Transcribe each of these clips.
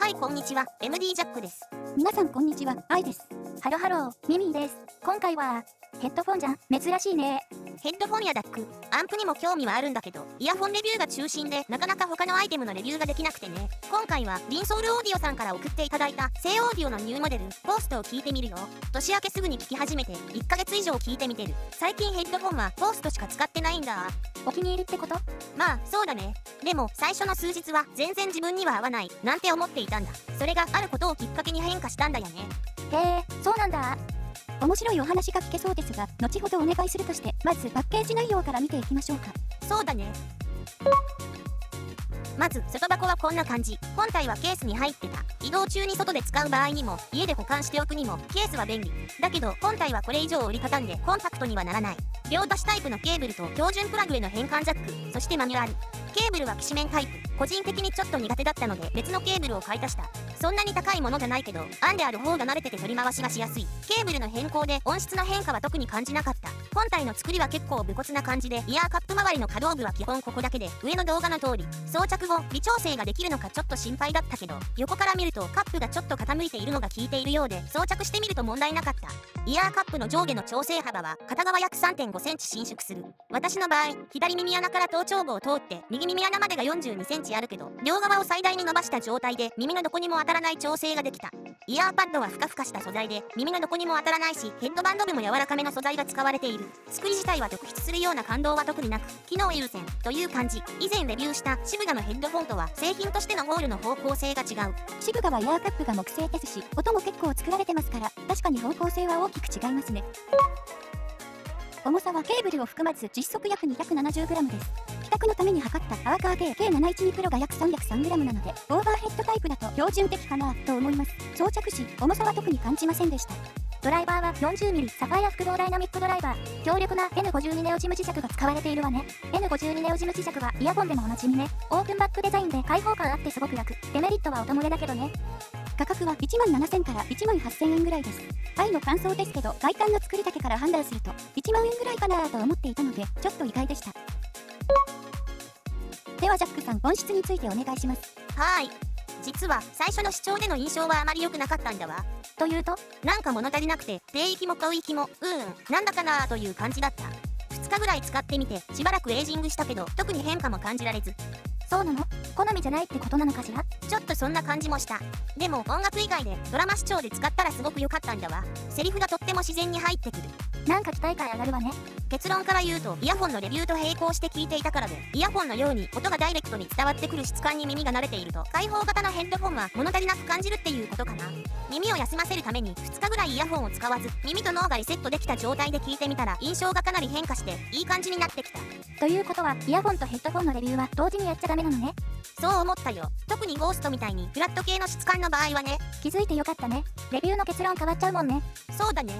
はい、こんにちは。MD ジャックです。皆さんこんにちは、アイです。ハロハロー、ミミィです。今回は、ヘッドフォンじゃん。珍しいね。ヘッドフォンやダック、アンプにも興味はあるんだけど、イヤホンレビューが中心で、なかなか他のアイテムのレビューができなくてね。今回は、リンソールオーディオさんから送っていただいた、正オーディオのニューモデル、ゴーストを聞いてみるよ。年明けすぐに聞き始めて、1ヶ月以上聞いてみてる。最近ヘッドフォンは、ゴーストしか使ってないんだ。お気に入りってこと？まあ、そうだね。でも、最初の数日は、全然自分には合わない、なんて思っていたんだ。それがあることをきっかけに変化したんだよね。へえ、そうなんだ。面白いお話が聞けそうですが、後ほどお願いするとして、まずパッケージ内容から見ていきましょうか。そうだね。まず外箱はこんな感じ。本体はケースに入ってた。移動中に外で使う場合にも家で保管しておくにもケースは便利だけど、本体はこれ以上折りたたんでコンパクトにはならない。両端タイプのケーブルと標準プラグへの変換ジャック、そしてマニュアル。ケーブルはきしめんタイプ。個人的にちょっと苦手だったので別のケーブルを買い足した。そんなに高いものじゃないけど、編んである方が慣れてて取り回しがしやすい。ケーブルの変更で音質の変化は特に感じなかった。本体の作りは結構武骨な感じで、イヤーカップ周りの可動部は基本ここだけで、上の動画の通り装着後微調整ができるのかちょっと心配だったけど、横から見るとカップがちょっと傾いているのが効いているようで、装着してみると問題なかった。イヤーカップの上下の調整幅は片側約 3.5 センチ伸縮する。私の場合、左耳穴から頭頂部を通って右耳穴までが42センチあるけど、両側を最大に伸ばした状態で耳のどこにも当たらない調整ができた。イヤーパッドはふかふかした素材で耳のどこにも当たらないし、ヘッドバンド部も柔らかめの素材が使われている。作り自体は特筆するような感動は特になく、機能優先という感じ。以前レビューしたシブガのヘッドフォンとは製品としてのゴールの方向性が違う。シブガはイヤーカップが木製ですし、音も結構作られてますから、確かに方向性は大きく違いますね。重さはケーブルを含まず実測約 270g です。比較のために測ったアーカー K71 Pro が約 303g なので、オーバーヘッドタイプだと標準的かなと思います。装着時、重さは特に感じませんでした。ドライバーは 40mm サファイア複合ダイナミックドライバー。強力な N52 ネオジム磁石が使われているわね。N52 ネオジム磁石はイヤホンでもおなじみね。オープンバックデザインで開放感あってすごく楽。デメリットは音漏れだけどね。価格は17,000から18,000円ぐらいです。愛の感想ですけど、外観の作りだけから判断すると1万円ぐらいかなと思っていたので、ちょっと意外でした。ではジャックさん、音質についてお願いします。はーい。実は最初の視聴での印象はあまり良くなかったんだわ。というと、なんか物足りなくて、低域も高域も、なんだかなーという感じだった。2日ぐらい使ってみて、しばらくエイジングしたけど、特に変化も感じられず。そうなの？好みじゃないってことなのかしら？ちょっとそんな感じもした。でも音楽以外でドラマ視聴で使ったらすごく良かったんだわ。セリフがとっても自然に入ってくる。なんか期待感上がるわね。結論から言うと、イヤホンのレビューと並行して聞いていたからで、イヤホンのように音がダイレクトに伝わってくる質感に耳が慣れていると、開放型のヘッドフォンは物足りなく感じるっていうことかな。耳を休ませるために2日ぐらいイヤホンを使わず、耳と脳がリセットできた状態で聞いてみたら、印象がかなり変化していい感じになってきた。ということは、イヤホンとヘッドフォンのレビューは同時にやっちゃダメなのね。そう思ったよ。特にゴーストみたいにフラット系の質感の場合はね。気づいてよかったね。レビューの結論変わっちゃうもんね。そうだね。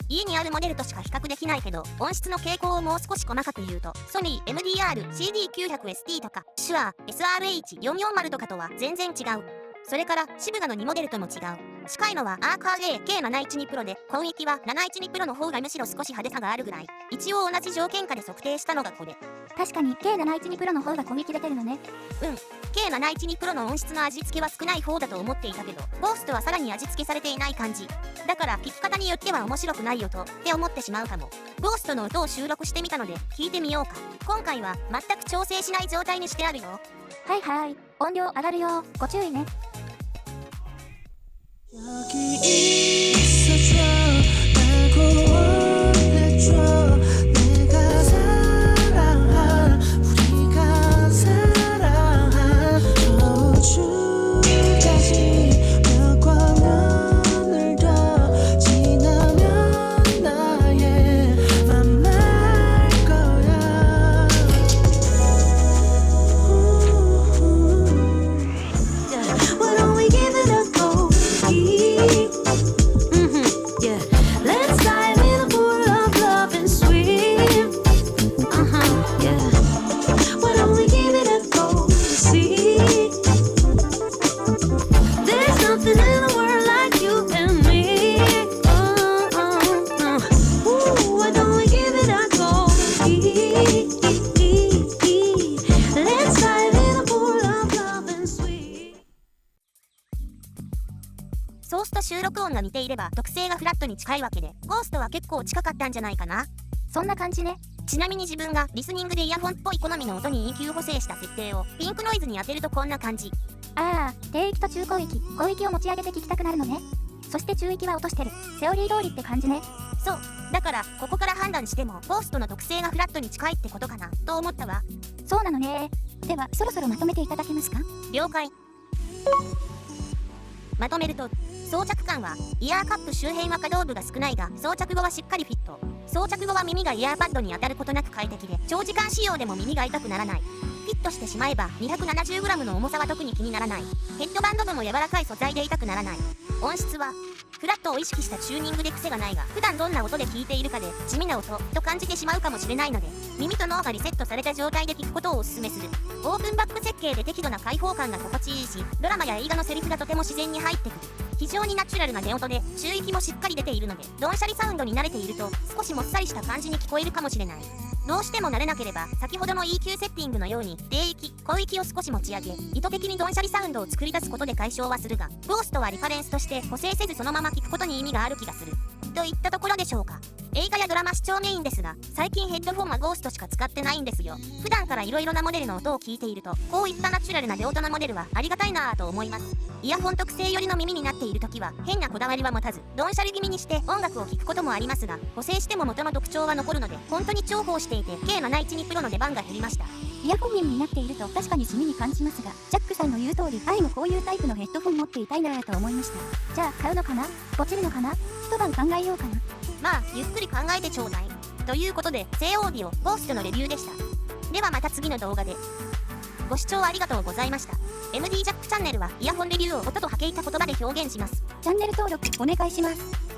家にあるモデルとしか比較できないけど、音質の傾向をもう少し細かく言うと、ソニー MDR-CD900ST とか、手話 SRH440 とかとは全然違う。それからシブガの2モデルとも違う。近いのはアーカー K712 Pro で、今域は712 Pro の方がむしろ少し派手さがあるぐらい。一応同じ条件下で測定したのがこれ。確かに K712 Pro の方が攻撃出てるのね。K712 Pro の音質の味付けは少ない方だと思っていたけど、ゴーストはさらに味付けされていない感じ。だから聞き方によっては面白くないよとって思ってしまうかも。ゴーストの音を収録してみたので聞いてみようか。今回は全く調整しない状態にしてあるよ。はいはい、音量上がるよ。ご注意ね。 여기 있어줘 알고 원해줘 내가 사랑한 우리가 사랑한 저 우주까지 몇 광년을 더 지나면 나의 맘말 거야. Why don't we give it a go? Yeah, let's dive in the pool. 収録音が似ていれば特性がフラットに近いわけで、ゴーストは結構近かったんじゃないかな。そんな感じね。ちなみに自分がリスニングでイヤホンっぽい好みの音に EQ 補正した設定をピンクノイズに当てるとこんな感じ。ああ、低域と中高域、高域を持ち上げて聞きたくなるのね。そして中域は落としてる。セオリー通りって感じね。そう。だからここから判断してもゴーストの特性がフラットに近いってことかなと思ったわ。そうなのね。ではそろそろまとめていただけますか？了解。まとめると、装着感はイヤーカップ周辺は可動部が少ないが装着後はしっかりフィット。装着後は耳がイヤーパッドに当たることなく快適で、長時間使用でも耳が痛くならない。フィットしてしまえば 270g の重さは特に気にならない。ヘッドバンド部も柔らかい素材で痛くならない。音質はフラットを意識したチューニングで癖がないが、普段どんな音で聞いているかで地味な音と感じてしまうかもしれないので、耳と脳がリセットされた状態で聞くことをお勧めする。オープンバック設計で適度な開放感が心地いいし、ドラマや映画のセリフがとても自然に入ってくる。非常にナチュラルな出音で中域もしっかり出ているので、ドンシャリサウンドに慣れていると少しもっさりした感じに聞こえるかもしれない。どうしても慣れなければ先ほどの EQ セッティングのように低域、高域を少し持ち上げ、意図的にドンシャリサウンドを作り出すことで解消はするが、ゴーストはリファレンスとして補正せずそのまま聞くことに意味がある気がする。といったところでしょうか。映画やドラマ視聴メインですが、最近ヘッドフォンはゴーストしか使ってないんですよ。普段から色々なモデルの音を聞いていると、こういったナチュラルな出音のモデルはありがたいなぁと思います。イヤホン特性寄りの耳になっている時は変なこだわりは持たず、ドンシャリ気味にして音楽を聴くこともありますが、補正しても元の特徴は残るので、本当に重宝していて、計712プロの出番が減りました。イヤホン面になっていると確かに地味に感じますが、ジャックさんの言う通り、愛もこういうタイプのヘッドフォン持っていたいなぁと思いました。じゃあ買うのかな？ポチるのかな？一晩考えようかな。まあ、ゆっくり考えてちょうだい。ということで、聖オーディオ、ゴーストのレビューでした。ではまた次の動画で。ご視聴ありがとうございました。MD ジャックチャンネルはイヤホンレビューを音と波形た言葉で表現します。チャンネル登録お願いします。